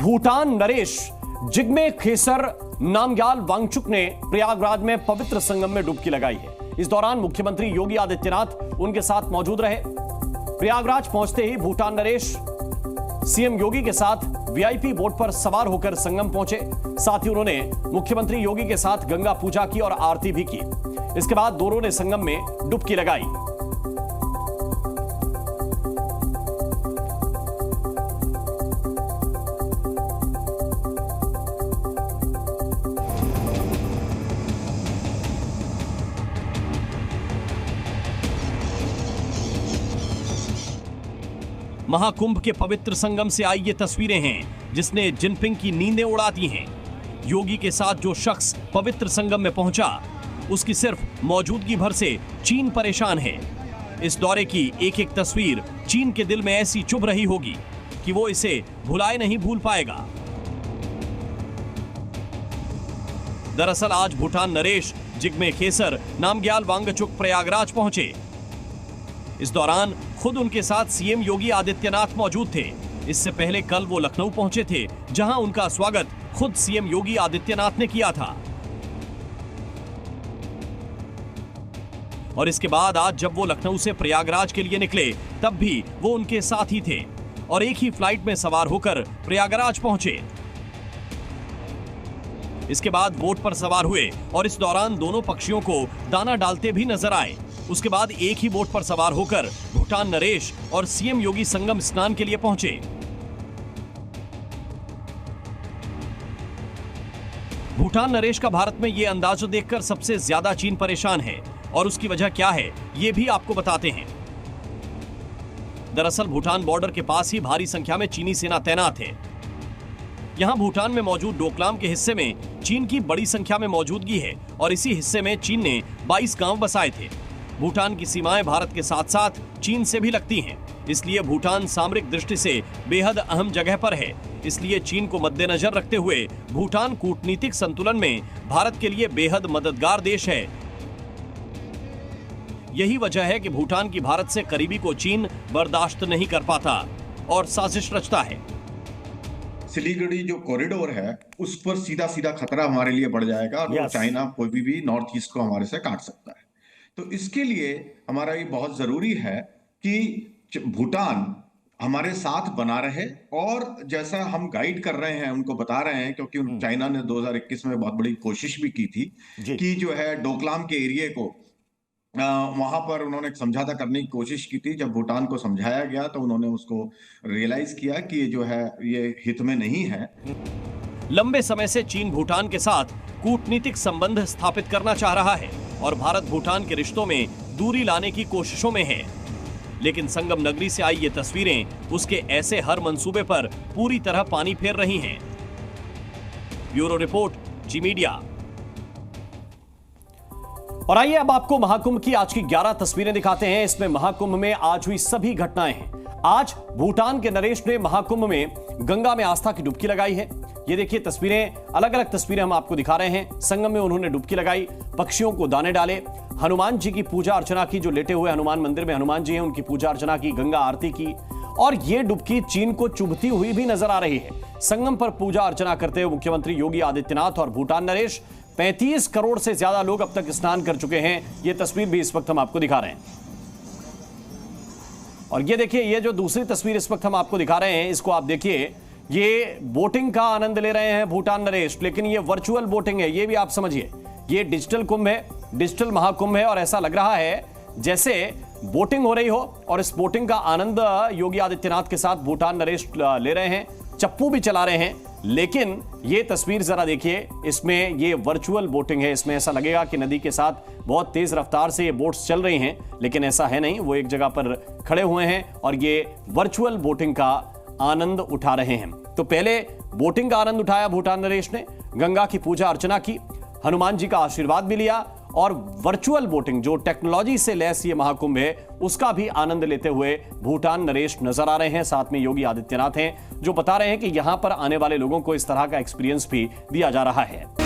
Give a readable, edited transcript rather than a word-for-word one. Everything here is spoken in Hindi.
भूटान नरेश जिग्मे खेसर नामग्याल वांगचुक ने प्रयागराज में पवित्र संगम में डुबकी लगाई है। इस दौरान मुख्यमंत्री योगी आदित्यनाथ उनके साथ मौजूद रहे। प्रयागराज पहुंचते ही भूटान नरेश सीएम योगी के साथ वीआईपी बोट पर सवार होकर संगम पहुंचे। साथ ही उन्होंने मुख्यमंत्री योगी के साथ गंगा पूजा की और आरती भी की। इसके बाद दोनों ने संगम में डुबकी लगाई। महाकुंभ के पवित्र संगम से आई ये तस्वीरें हैं जिसने जिनपिंग की नींदें उड़ा दी हैं। योगी के साथ जो शख्स पवित्र संगम में पहुंचा, उसकी सिर्फ मौजूदगी भर से चीन परेशान है। इस दौरे की एक एक तस्वीर चीन के दिल में ऐसी चुभ रही होगी कि वो इसे भुलाए नहीं भूल पाएगा। दरअसल आज भूटान नरेश जिग्मे खेसर नामग्याल वांगचुक प्रयागराज पहुंचे। इस दौरान खुद उनके साथ सीएम योगी आदित्यनाथ मौजूद थे। इससे पहले कल वो लखनऊ पहुंचे थे, जहां उनका स्वागत खुद सीएम योगी आदित्यनाथ ने किया था। और इसके बाद आज जब वो लखनऊ से प्रयागराज के लिए निकले, तब भी वो उनके साथ ही थे और एक ही फ्लाइट में सवार होकर प्रयागराज पहुंचे। इसके बाद बोट पर सवार हुए और इस दौरान दोनों पक्षियों को दाना डालते भी नजर आए। उसके बाद एक ही बोट पर सवार होकर भूटान नरेश और सीएम योगी संगम स्नान के लिए पहुंचे। भूटान नरेश का भारत में यह अंदाजा देखकर सबसे ज्यादा चीन परेशान है और उसकी वजह क्या है, ये भी आपको बताते हैं। दरअसल भूटान बॉर्डर के पास ही भारी संख्या में चीनी सेना तैनात है। यहां भूटान में मौजूद डोकलाम के हिस्से में चीन की बड़ी संख्या में मौजूदगी है और इसी हिस्से में चीन ने 22 गांव बसाए थे। भूटान की सीमाएं भारत के साथ साथ चीन से भी लगती हैं, इसलिए भूटान सामरिक दृष्टि से बेहद अहम जगह पर है। इसलिए चीन को मद्देनजर रखते हुए भूटान कूटनीतिक संतुलन में भारत के लिए बेहद मददगार देश है। यही वजह है कि भूटान की भारत से करीबी को चीन बर्दाश्त नहीं कर पाता और साजिश रचता है। सिलीगुड़ी जो कॉरिडोर है, उस पर सीधा सीधा खतरा हमारे लिए बढ़ जाएगा और चाइना कोई भी नॉर्थ ईस्ट को हमारे से काट सकता है। तो इसके लिए हमारा ये बहुत जरूरी है कि भूटान हमारे साथ बना रहे और जैसा हम गाइड कर रहे हैं, उनको बता रहे हैं, क्योंकि चाइना ने 2021 में बहुत बड़ी कोशिश भी की थी कि जो है डोकलाम के एरिया को वहां पर उन्होंने समझौता करने की कोशिश की थी। जब भूटान को समझाया गया तो उन्होंने उसको रियलाइज किया कि जो है ये हित में नहीं है। लंबे समय से चीन भूटान के साथ कूटनीतिक संबंध स्थापित करना चाह रहा है और भारत भूटान के रिश्तों में दूरी लाने की कोशिशों में है। लेकिन संगम नगरी से आई ये तस्वीरें उसके ऐसे हर मंसूबे पर पूरी तरह पानी फेर रही हैं। ब्यूरो रिपोर्ट, जी मीडिया। और आइए अब आपको महाकुंभ की आज की 11 तस्वीरें दिखाते हैं। इसमें महाकुंभ में आज हुई सभी घटनाएं हैं। आज भूटान के नरेश ने महाकुंभ में गंगा में आस्था की डुबकी लगाई है। ये देखिए तस्वीरें, अलग अलग तस्वीरें हम आपको दिखा रहे हैं। संगम में उन्होंने डुबकी लगाई, पक्षियों को दाने डाले, हनुमान जी की पूजा अर्चना की। जो लेटे हुए हनुमान मंदिर में हनुमान जी हैं, उनकी पूजा अर्चना की, गंगा आरती की। और ये डुबकी चीन को चुभती हुई भी नजर आ रही है। संगम पर पूजा अर्चना करते हुए मुख्यमंत्री योगी आदित्यनाथ और भूटान नरेश, 35 करोड़ से ज्यादा लोग अब तक स्नान कर चुके हैं। ये तस्वीर भी इस वक्त हम आपको दिखा रहे हैं। और ये देखिए, ये जो दूसरी तस्वीर इस वक्त हम आपको दिखा रहे हैं, इसको आप देखिए। ये बोटिंग का आनंद ले रहे हैं भूटान नरेश, लेकिन ये वर्चुअल बोटिंग है, ये भी आप समझिए। ये डिजिटल कुंभ है, डिजिटल महाकुंभ है और ऐसा लग रहा है जैसे बोटिंग हो रही हो। और इस बोटिंग का आनंद योगी आदित्यनाथ के साथ भूटान नरेश ले रहे हैं, चप्पू भी चला रहे हैं। लेकिन ये तस्वीर जरा देखिए, इसमें ये वर्चुअल बोटिंग है। इसमें ऐसा लगेगा कि नदी के साथ बहुत तेज रफ्तार से ये बोट्स चल रही हैं, लेकिन ऐसा है नहीं। वो एक जगह पर खड़े हुए हैं और ये वर्चुअल बोटिंग का आनंद उठा रहे हैं। तो पहले बोटिंग का आनंद उठाया भूटान नरेश ने, गंगा की पूजा अर्चना की, हनुमान जी का आशीर्वाद भी लिया और वर्चुअल बोटिंग, जो टेक्नोलॉजी से लैस ये महाकुंभ है, उसका भी आनंद लेते हुए भूटान नरेश नजर आ रहे हैं। साथ में योगी आदित्यनाथ हैं, जो बता रहे हैं कि यहां पर आने वाले लोगों को इस तरह का एक्सपीरियंस भी दिया जा रहा है।